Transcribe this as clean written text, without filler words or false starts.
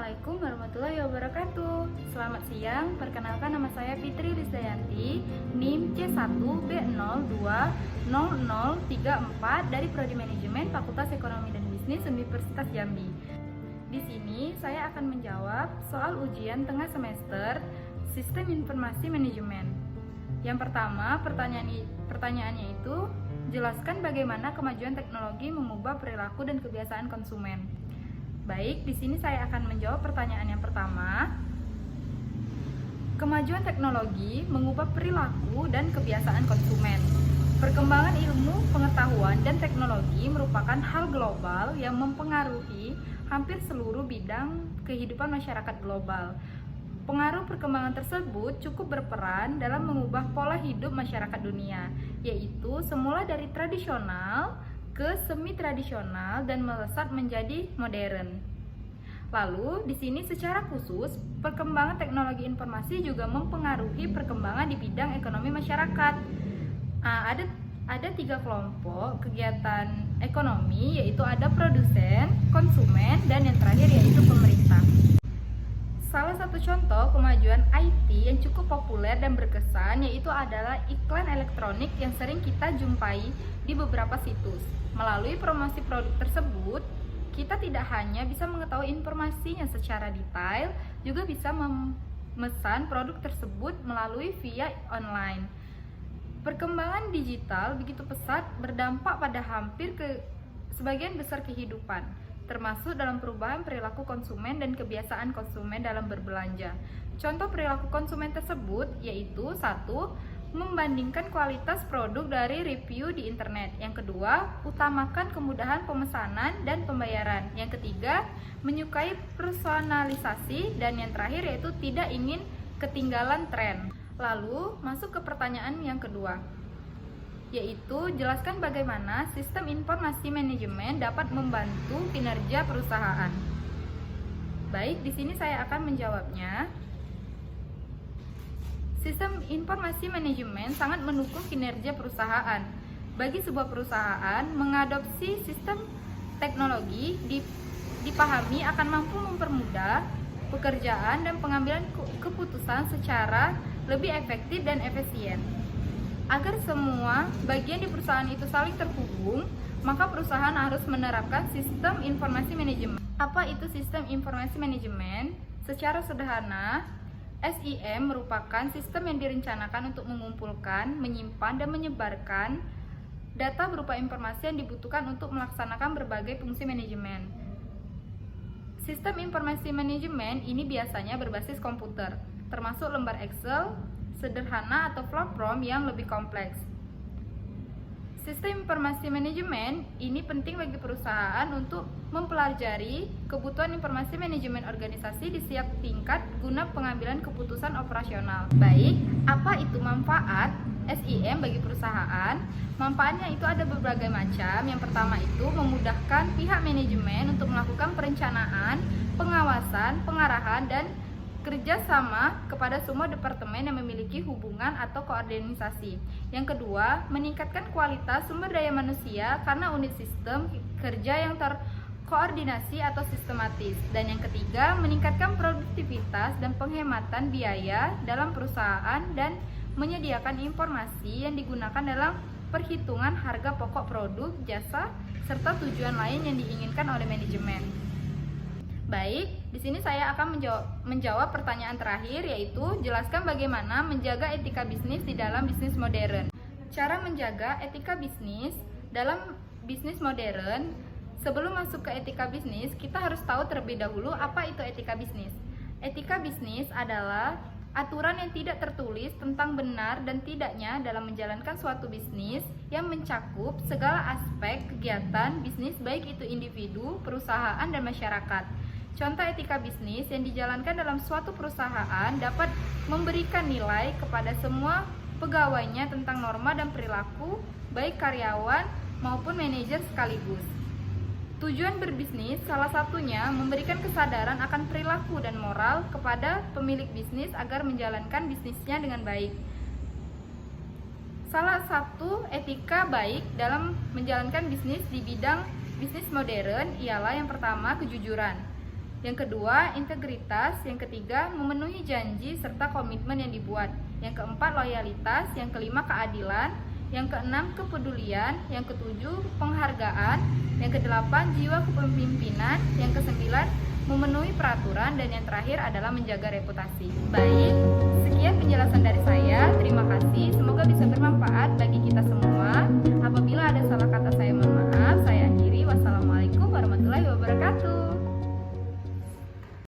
Assalamualaikum warahmatullahi wabarakatuh. Selamat siang, perkenalkan nama saya Fitri Rizdayanti, NIM C1B020034 dari Prodi Manajemen Fakultas Ekonomi dan Bisnis Universitas Jambi. Di sini saya akan menjawab soal ujian tengah semester Sistem Informasi Manajemen. Yang pertama, pertanyaannya itu, jelaskan bagaimana kemajuan teknologi mengubah perilaku dan kebiasaan konsumen. Baik, di sini saya akan menjawab pertanyaan yang pertama. Kemajuan teknologi mengubah perilaku dan kebiasaan konsumen. Perkembangan ilmu, pengetahuan, dan teknologi merupakan hal global yang mempengaruhi hampir seluruh bidang kehidupan masyarakat global. Pengaruh perkembangan tersebut cukup berperan dalam mengubah pola hidup masyarakat dunia, yaitu semula dari tradisional ke semi-tradisional dan melesat menjadi modern. Lalu, di sini secara khusus, perkembangan teknologi informasi juga mempengaruhi perkembangan di bidang ekonomi masyarakat. Ada 3 kelompok kegiatan ekonomi, yaitu ada produsen, konsumen, dan yang terakhir yaitu pemerintah. Salah satu contoh kemajuan IT yang cukup populer dan berkesan yaitu adalah iklan elektronik yang sering kita jumpai di beberapa situs. Melalui promosi produk tersebut, kita tidak hanya bisa mengetahui informasinya secara detail, juga bisa memesan produk tersebut melalui via online. Perkembangan digital begitu pesat berdampak pada hampir sebagian besar kehidupan, termasuk dalam perubahan perilaku konsumen dan kebiasaan konsumen dalam berbelanja. Contoh perilaku konsumen tersebut yaitu 1. Membandingkan kualitas produk dari review di internet. Yang kedua, utamakan kemudahan pemesanan dan pembayaran. Yang ketiga, menyukai personalisasi. Dan yang terakhir yaitu tidak ingin ketinggalan tren. Lalu, masuk ke pertanyaan yang kedua, yaitu jelaskan bagaimana sistem informasi manajemen dapat membantu kinerja perusahaan. Baik, di sini saya akan menjawabnya. Sistem informasi manajemen sangat mendukung kinerja perusahaan. Bagi sebuah perusahaan, mengadopsi sistem teknologi dipahami akan mampu mempermudah pekerjaan dan pengambilan keputusan secara lebih efektif dan efisien. Agar semua bagian di perusahaan itu saling terhubung, maka perusahaan harus menerapkan sistem informasi manajemen. Apa itu sistem informasi manajemen? Secara sederhana, SIM merupakan sistem yang direncanakan untuk mengumpulkan, menyimpan, dan menyebarkan data berupa informasi yang dibutuhkan untuk melaksanakan berbagai fungsi manajemen. Sistem informasi manajemen ini biasanya berbasis komputer, termasuk lembar Excel, sederhana atau flow form yang lebih kompleks. Sistem informasi manajemen ini penting bagi perusahaan untuk mempelajari kebutuhan informasi manajemen organisasi di setiap tingkat guna pengambilan keputusan operasional. Baik, apa itu manfaat SIM bagi perusahaan? Manfaatnya itu ada berbagai macam. Yang pertama itu memudahkan pihak manajemen untuk melakukan perencanaan, pengawasan, pengarahan, dan kerjasama kepada semua departemen yang memiliki hubungan atau koordinasi. Yang kedua, meningkatkan kualitas sumber daya manusia karena unit sistem kerja yang terkoordinasi atau sistematis. Dan yang ketiga, meningkatkan produktivitas dan penghematan biaya dalam perusahaan dan menyediakan informasi yang digunakan dalam perhitungan harga pokok produk, jasa, serta tujuan lain yang diinginkan oleh manajemen. Baik, di sini saya akan menjawab pertanyaan terakhir, yaitu jelaskan bagaimana menjaga etika bisnis di dalam bisnis modern. Cara menjaga etika bisnis dalam bisnis modern. Sebelum masuk ke etika bisnis, kita harus tahu terlebih dahulu apa itu etika bisnis. Etika bisnis adalah aturan yang tidak tertulis tentang benar dan tidaknya dalam menjalankan suatu bisnis yang mencakup segala aspek kegiatan bisnis, baik itu individu, perusahaan, dan masyarakat. Contoh etika bisnis yang dijalankan dalam suatu perusahaan dapat memberikan nilai kepada semua pegawainya tentang norma dan perilaku, baik karyawan maupun manajer sekaligus. Tujuan berbisnis salah satunya memberikan kesadaran akan perilaku dan moral kepada pemilik bisnis agar menjalankan bisnisnya dengan baik. Salah satu etika baik dalam menjalankan bisnis di bidang bisnis modern ialah yang pertama, kejujuran. Yang kedua, integritas. Yang ketiga, memenuhi janji serta komitmen yang dibuat. Yang keempat, loyalitas. Yang kelima, keadilan. Yang keenam, kepedulian. Yang ketujuh, penghargaan. Yang kedelapan, jiwa kepemimpinan. Yang kesembilan, memenuhi peraturan. Dan yang terakhir adalah menjaga reputasi. Baik, sekian penjelasan dari saya. Terima kasih. Semoga bisa bermanfaat bagi